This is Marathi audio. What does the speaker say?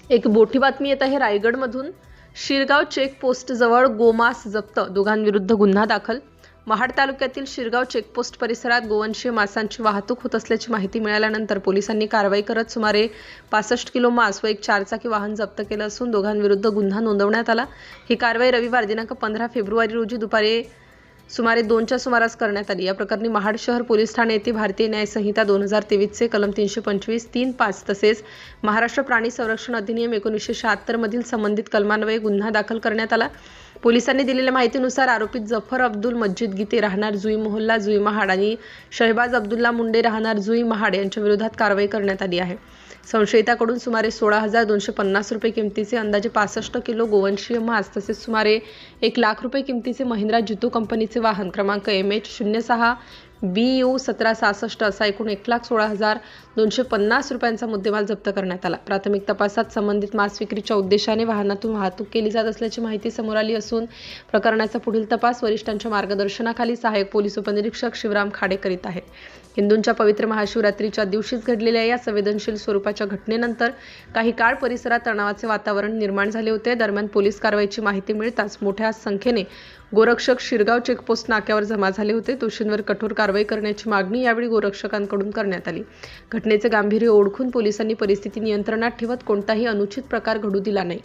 एक मोठी बातमी येत आहे रायगडमधून। शिरगाव चेकपोस्ट जवळ गोमांस जप्त, दोघांविरुद्ध गुन्हा दाखल। महाड तालुक्यातील शिरगाव चेकपोस्ट परिसरात गोवंशीय मांसाची वाहतूक होत असल्याची माहिती मिळाल्यानंतर पोलिसांनी कारवाई करत सुमारे 65 किलो मांस व एक चारचाकी वाहन जप्त केलं असून दोघांविरुद्ध गुन्हा नोंदवण्यात आला। ही कारवाई रविवार दिनांक 15 फेब्रुवारी रोजी दुपारी सुमारे 2च्या सुमारास करण्यात आली। या प्रकरणी महाड शहर पोलीस ठाणे येथे भारतीय न्याय संहिता 2023 चे कलम 325, 3(5) तसेच महाराष्ट्र प्राणी संरक्षण अधिनियम 1976 मधील संबंधित कलमान्वये गुन्हा दाखल करण्यात आला। पोलिसांनी दिलेल्या माहितीनुसार आरोपित जफर अब्दुल मज्जिद गीते राहणार जुई मोहल्ला जुई महाड आणि शहबाज अब्दुल्ला मुंडे राहणार जुई महाड यांच्या विरोधात कारवाई करण्यात आली आहे। संशयिताकडून सुमारे 16,250 रुपये किमतीचे अंदाजे 65 किलो गोवंशीय मांस तसेच सुमारे 1 लाख रुपये किमतीचे महिंद्रा जितू कंपनीचे वाहन क्रमांक MH06 BU 1766 असा एकूण 1,16,250 रुपयांचा मुद्देमाल जप्त करण्यात आला। प्राथमिक तपासात संबंधित मांस विक्रीच्या उद्देशाने वाहनातून वाहतूक केली जात असल्याची माहिती समोर आली असून प्रकरणाचा पुढील तपास वरिष्ठांच्या मार्गदर्शनाखाली सहाय्यक पोलीस उपनिरीक्षक शिवराम खाडे करीत आहेत। हिंदूंच्या पवित्र महाशिवरात्रीच्या दिवशीच घडलेल्या या संवेदनशील स्वरूपाच्या घटनेनंतर काही काळ परिसरात तणावाचे वातावरण निर्माण झाले होते। दरम्यान पोलीस कारवाईची माहिती मिळताच मोठ्या संख्येने गोरक्षक शिरगाव चेकपोस्ट नाक्यावर जमा झाले होते। दोषींवर कठोर कारवाई करण्याची मागणी यावेळी गोरक्षकांकडून करण्यात आली। घटनेचे गांभीर्य ओळखून पोलिसांनी परिस्थिती नियंत्रणात ठेवत कोणताही अनुचित प्रकार घडू दिला नाही।